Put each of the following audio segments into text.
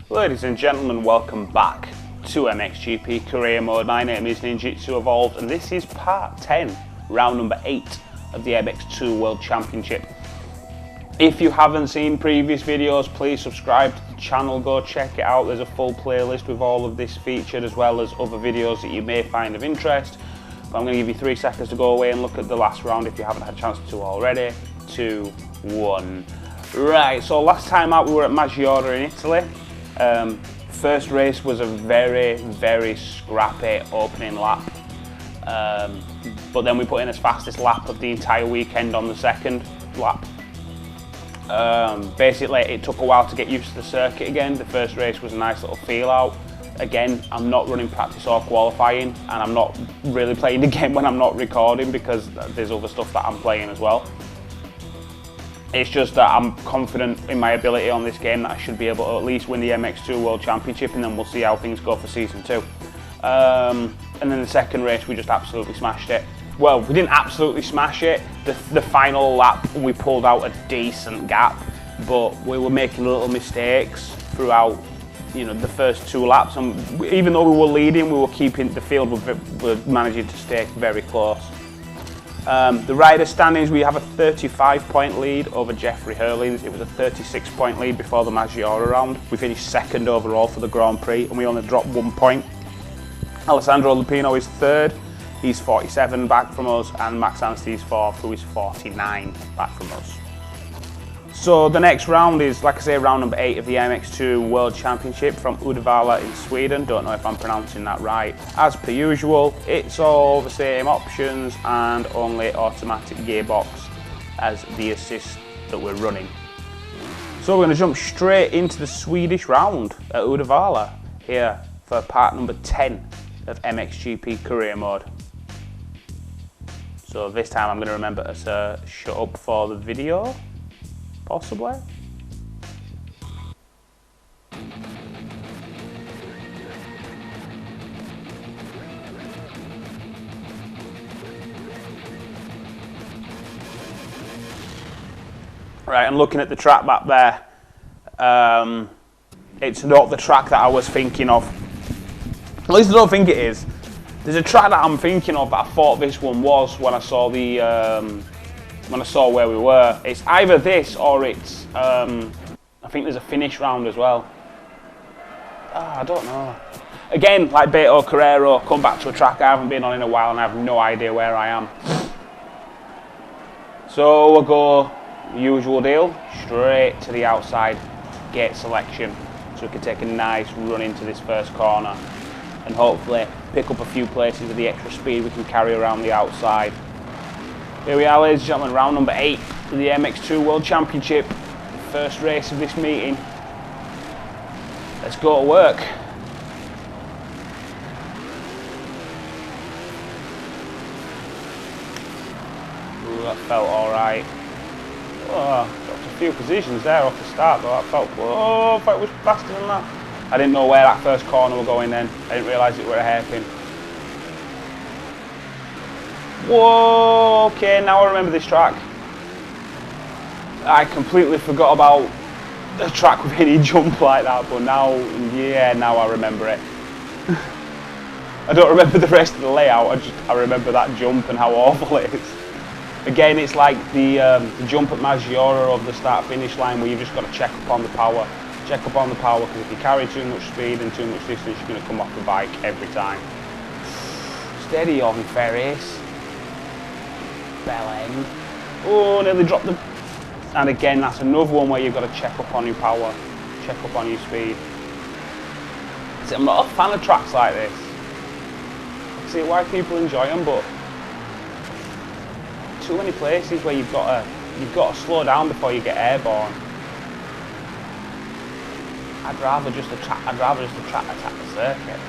Ladies and gentlemen, welcome back to MXGP Career Mode. My name is Ninjitsu Evolved and this is part 10, round number 8 of the MX2 World Championship. If you haven't seen previous videos, please subscribe to the channel, go check it out. There's a full playlist with all of this featured as well as other videos that you may find of interest. But I'm going to give you 3 seconds to go away and look at the last round if you haven't had a chance to already. 2, 1. Right, so last time out we were at Maggiore in Italy. First race was a very scrappy opening lap, but then we put in the fastest lap of the entire weekend on the second lap. Basically it took a while to get used to the circuit again. The first race was a nice little feel out. Again, I'm not running practice or qualifying, and I'm not really playing the game when I'm not recording because there's other stuff that I'm playing as well. It's just that I'm confident in my ability on this game that I should be able to at least win the MX2 World Championship, and then we'll see how things go for Season 2. And then the second race, we just absolutely smashed it. Well, we didn't absolutely smash it. The final lap, we pulled out a decent gap, but we were making little mistakes throughout, you know, the first 2 laps. And even though we were leading, we were keeping the field, we're managing to stay very close. The rider standings, we have a 35-point lead over Jeffrey Hurlings. It was a 36-point lead before the Maggiore round. We finished second overall for the Grand Prix and we only dropped 1 point. Alessandro Lupino is third, he's 47 back from us, and Max Anstey's fourth, who is 49 back from us. So the next round is, like I say, round number 8 of the MX2 World Championship from Uddevalla in Sweden. Don't know if I'm pronouncing that right. As per usual, it's all the same options and only automatic gearbox as the assist that we're running. So we're going to jump straight into the Swedish round at Uddevalla here for part number 10 of MXGP Career Mode. So this time I'm going to remember to shut up for the video. Possibly. Right, I'm looking at the track back there. It's not the track that I was thinking of. At least I don't think it is. There's a track that I'm thinking of that I thought this one was when I saw the when I saw where we were. It's either this or it's, I think there's a finish round as well. I don't know. Again, like Beto Carrero, come back to a track I haven't been on in a while and I have no idea where I am. So we'll go, usual deal, straight to the outside gate selection. So we can take a nice run into this first corner and hopefully pick up a few places with the extra speed we can carry around the outside. Here we are, ladies and gentlemen, round number 8 of the MX2 World Championship. The first race of this meeting. Let's go to work. Ooh, that felt alright. Oh, dropped a few positions there off the start, but that felt, whoa, I thought it was faster than that. I didn't know where that first corner was going then. I didn't realise it were a hairpin. Whoa, okay, now I remember this track. I completely forgot about a track with any jump like that, but now, yeah, now I remember it. I don't remember the rest of the layout, I remember that jump and how awful it is. Again, it's like the jump at Maggiore over the start-finish line where you've just got to check up on the power. Check up on the power, because if you carry too much speed and too much distance, you're going to come off the bike every time. Steady on Ferris. Bell end. Oh, nearly dropped the... And again, that's another one where you've got to check up on your power, check up on your speed. See, I'm not a fan of tracks like this. I see why people enjoy them, but too many places where you've got to slow down before you get airborne. I'd rather just attack the circuit.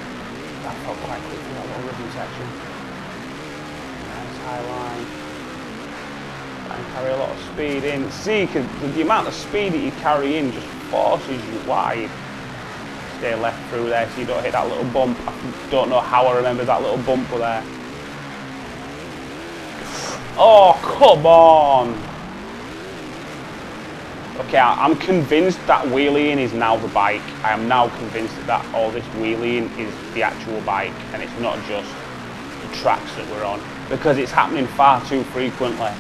That felt quite quick for that little rhythm section. Nice high line. And carry a lot of speed in. See, because the amount of speed that you carry in just forces you wide. Stay left through there so you don't hit that little bump. I don't know how I remember that little bump there. Oh, come on! Okay, I'm convinced that wheeling is now the bike. I am now convinced that all this wheeling is the actual bike and it's not just the tracks that we're on, because it's happening far too frequently.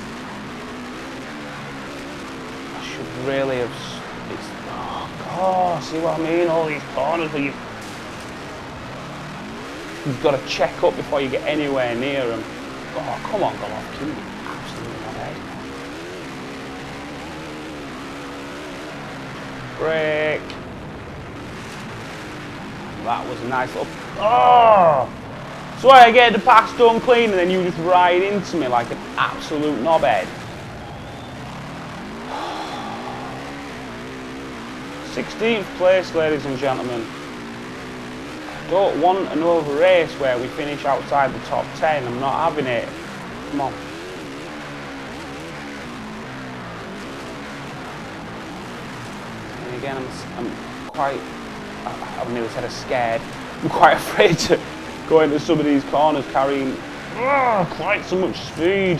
I should really have... oh God, see what I mean? All these corners where you've got to check up before you get anywhere near them. Oh, come on, Golovkin. Absolutely not right. Brake. That was a nice little... oh! So I get the pass done clean and then you just ride into me like an absolute knobhead. 16th place, ladies and gentlemen. Don't want another race where we finish outside the top 10. I'm not having it. Come on. And again, I'm quite... I've nearly said scared. I'm quite afraid to go into some of these corners carrying quite so much speed.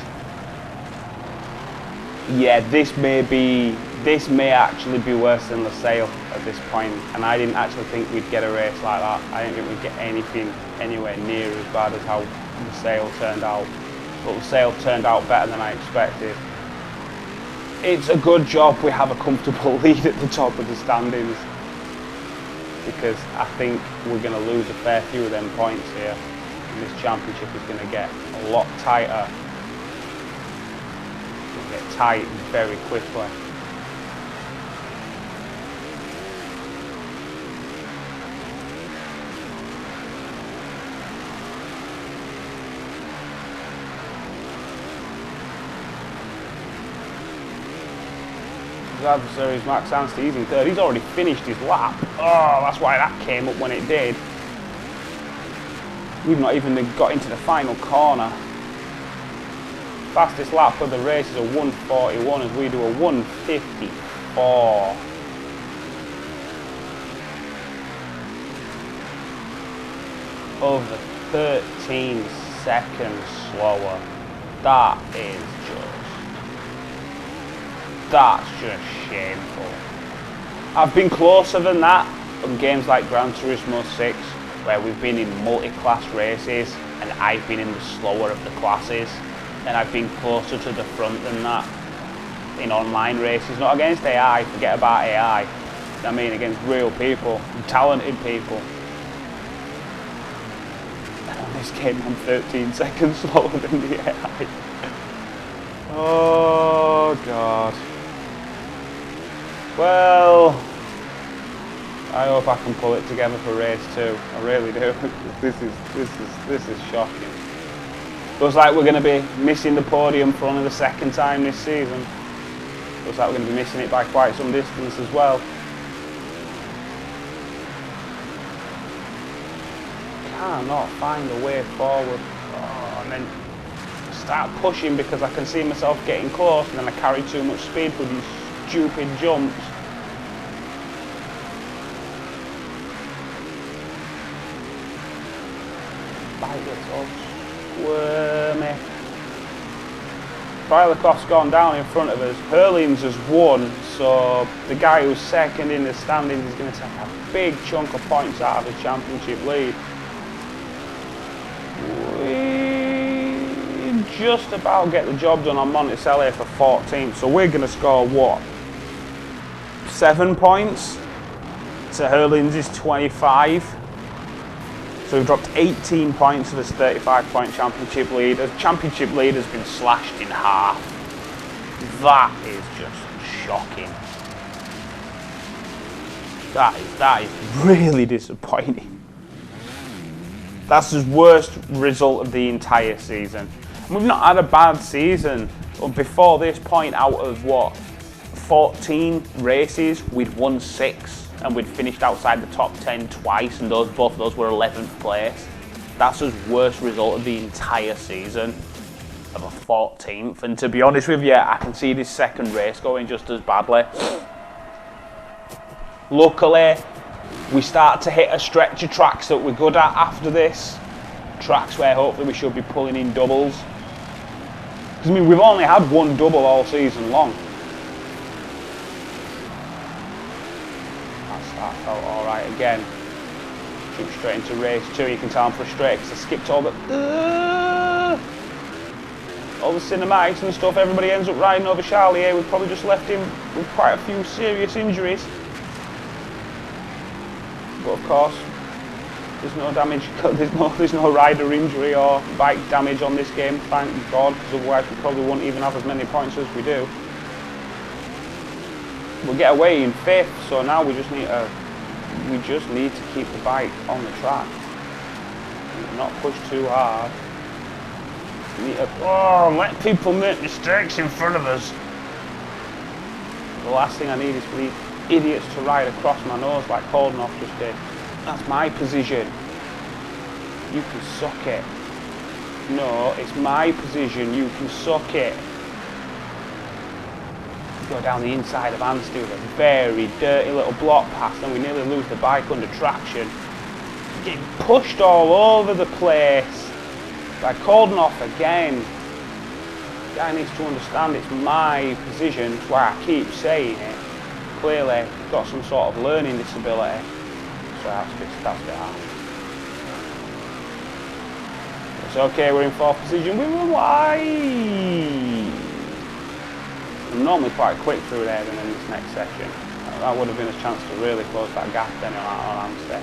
Yeah, this may actually be worse than LaSalle at this point, and I didn't actually think we'd get a race like that. I didn't think we'd get anything anywhere near as bad as how LaSalle turned out. But LaSalle turned out better than I expected. It's a good job we have a comfortable lead at the top of the standings, because I think we're going to lose a fair few of them points here, and this championship is going to get a lot tighter. It's going to get tight very quickly. His adversaries Max Anstey, he's in third. He's already finished his lap. Oh, that's why that came up when it did. We've not even got into the final corner. Fastest lap of the race is a 1:41 as we do a 1:54. Over 13 seconds slower. That's just shameful. I've been closer than that on games like Gran Turismo 6, where we've been in multi-class races and I've been in the slower of the classes, and I've been closer to the front than that in online races. Not against AI, forget about AI. I mean against real people, talented people. And on this game I'm 13 seconds slower than the AI. Oh God. Well, I hope I can pull it together for race 2. I really do. This is shocking. Looks like we're going to be missing the podium for only the second time this season. Looks like we're going to be missing it by quite some distance as well. Cannot find a way forward. Oh, and then start pushing because I can see myself getting close, and then I carry too much speed for these stupid jumps. Bite it all squirmy. Bylakov's gone down in front of us. Herlings has won, so the guy who's second in the standings is going to take a big chunk of points out of the championship lead. We just about get the job done on Monticello for 14th, so we're going to score what? 7 points? So Herlings is 25. So we've dropped 18 points to this 35-point championship lead. The championship lead has been slashed in half. That is just shocking. That is really disappointing. That's the worst result of the entire season. And we've not had a bad season. Before this point, out of what, 14 races, we'd won 6. And we'd finished outside the top 10 twice, and both of those were 11th place. That's the worst result of the entire season, of a 14th. And to be honest with you, I can see this second race going just as badly. Luckily, we start to hit a stretch of tracks that we're good at after this. Tracks where hopefully we should be pulling in doubles. Because I mean, we've only had one double all season long. felt alright again. Jump straight into race 2, you can tell I'm frustrated because I skipped all the cinematics and stuff. Everybody ends up riding over Charlie here. We've probably just left him with quite a few serious injuries. But of course, there's no damage, there's no rider injury or bike damage on this game, thank God, because otherwise we probably wouldn't even have as many points as we do. We'll get away in 5th, so now we just need to keep the bike on the track. Not push too hard. We need to let people make mistakes in front of us. The last thing I need is for these idiots to ride across my nose like Holdenoff just did. That's my position. You can suck it. No, it's my position. You can suck it. Go down the inside of Anstey with a very dirty little block pass, and we nearly lose the bike under traction. Getting pushed all over the place by Holdenoff again. The guy needs to understand it's my position. That's why I keep saying it. Clearly got some sort of learning disability. So that's a bit hard. It's okay, we're in 4th position. We were wide. I'm normally quite quick through there in this next section. That would have been a chance to really close that gap then on Amstead.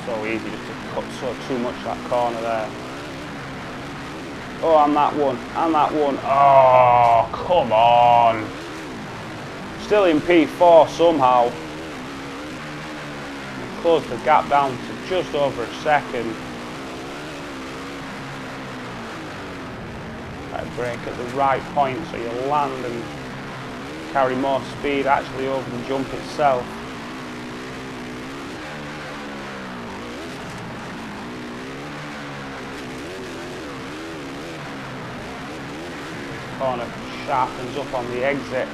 So easy just to cut too much that corner there. Oh, and that one, Oh, come on. Still in P4 somehow. Close the gap down to just over a second. Right, brake at the right point so you land and carry more speed actually over the jump itself. Corner sharpens up on the exit.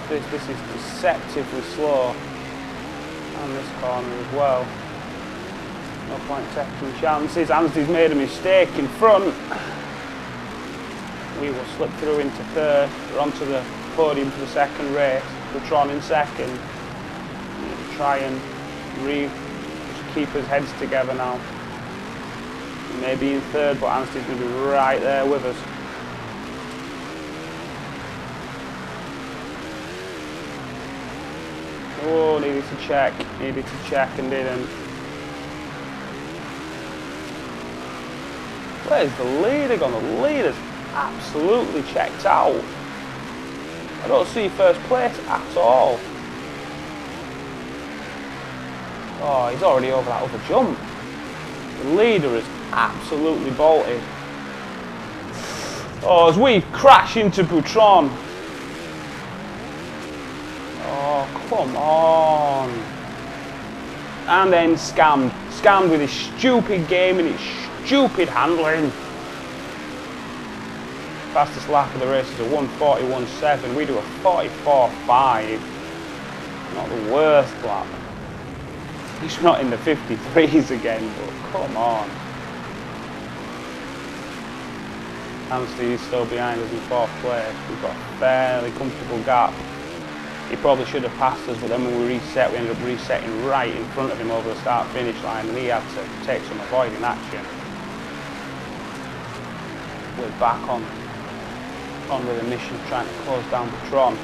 This is deceptively slow, and this corner as well. No point taking chances. Anstey's made a mistake in front. We will slip through into 3rd. We're onto the podium for the 2nd race. Buttron in 2nd. Try and just keep his heads together now. Maybe in 3rd, but Anstey's going to be right there with us. Oh, needed to check and didn't. Where's the leader gone? The leader's absolutely checked out. I don't see 1st place at all. Oh, he's already over that other jump. The leader is absolutely bolted. Oh, as we crash into Buttron. Oh, come on. And then scammed with his stupid game and his stupid handling. Fastest lap of the race is a 1:41.7. We do a 44.5. Not the worst lap. He's not in the 53s again, but come on. Anstey is still behind us in 4th place. We've got a fairly comfortable gap. He probably should have passed us, but then when we reset, we ended up resetting right in front of him over the start-finish line, and he had to take some avoiding action. We're back on with the mission, trying to close down Buttron.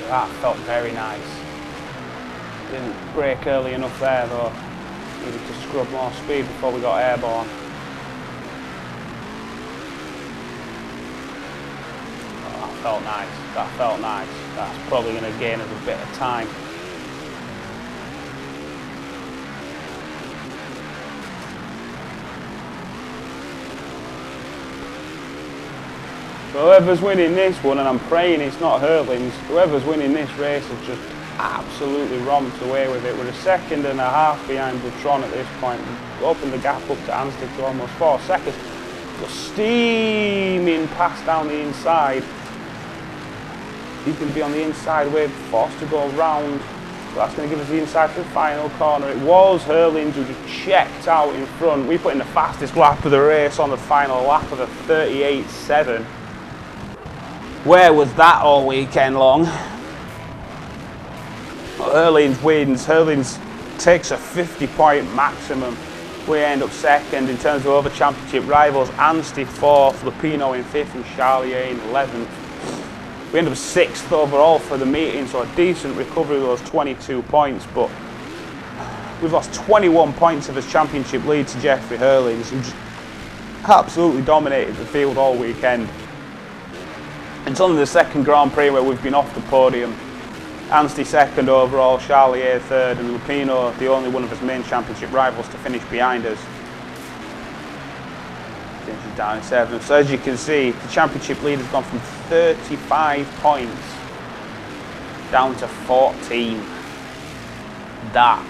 That felt very nice. Didn't brake early enough there though. Needed to scrub more speed before we got airborne. Oh, that felt nice. That felt nice. That's probably going to gain us a bit of time. So whoever's winning this one, and I'm praying it's not Hurlings, whoever's winning this race has just absolutely romped away with it. We're a 2.5 seconds behind Buttron at this point. We opened the gap up to Anstey to almost 4 seconds. Steaming pass down the inside. He's going to be on the inside with forced to go round. So that's going to give us the inside for the final corner. It was Hurlings who just checked out in front. We put in the fastest lap of the race on the final lap of a 38.7. Where was that all weekend long? Hurlings wins. Hurlings takes a 50-point maximum. We end up second in terms of other championship rivals. Anstey 4th, Lupino in 5th and Charlier in 11th. We end up 6th overall for the meeting, so a decent recovery of those 22 points, but we've lost 21 points of his championship lead to Jeffrey Hurlings, who just absolutely dominated the field all weekend. It's only the second Grand Prix where we've been off the podium. Anstey 2nd overall, Charlier 3rd, and Lupino the only one of his main championship rivals to finish behind us. Finishes down in 7th. So as you can see, the championship lead has gone from 35 points down to 14. That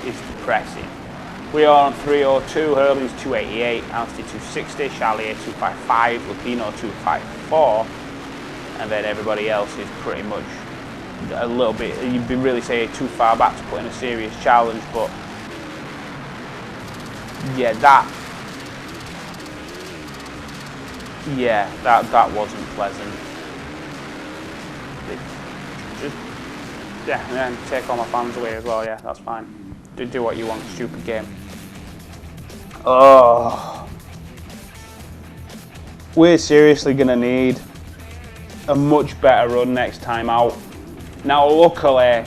is depressing. We are on 302, Hurlings 288, Anstey 260, Charlier 255, Lupino 254, and then everybody else is pretty much a little bit, you'd be really saying too far back to put in a serious challenge, but yeah, that wasn't pleasant. Yeah, take all my fans away as well, yeah, that's fine. Do what you want, stupid game. Oh, we're seriously gonna need a much better run next time out. Now, luckily,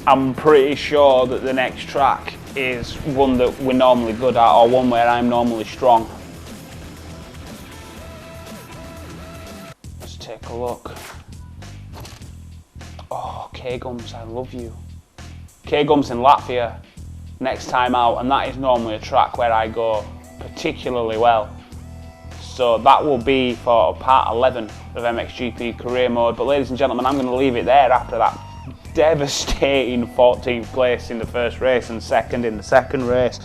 I'm pretty sure that the next track is one that we're normally good at, or one where I'm normally strong. Let's take a look. Oh, K-Gums, I love you. K-Gums in Latvia, next time out, and that is normally a track where I go particularly well. So that will be for part 11 of MXGP career mode. But ladies and gentlemen, I'm going to leave it there after that devastating 14th place in the first race and 2nd in the second race.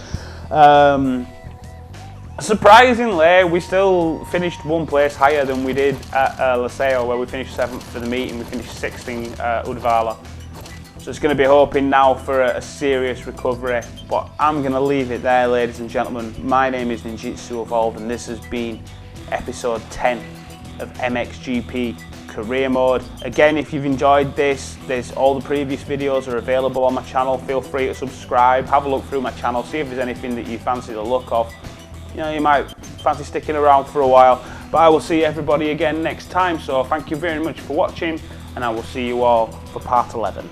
Surprisingly, we still finished 1 place higher than we did at Liceo, where we finished 7th for the meeting. We finished 6th in Uddevalla. So it's going to be hoping now for a serious recovery. But I'm going to leave it there, ladies and gentlemen. My name is Ninjitsu Evolved, and this has been episode 10 of MXGP career mode. Again, if you've enjoyed this, all the previous videos are available on my channel. Feel free to subscribe, have a look through my channel, see if there's anything that you fancy the look of. You know, you might fancy sticking around for a while, but I will see everybody again next time. So thank you very much for watching, and I will see you all for part 11.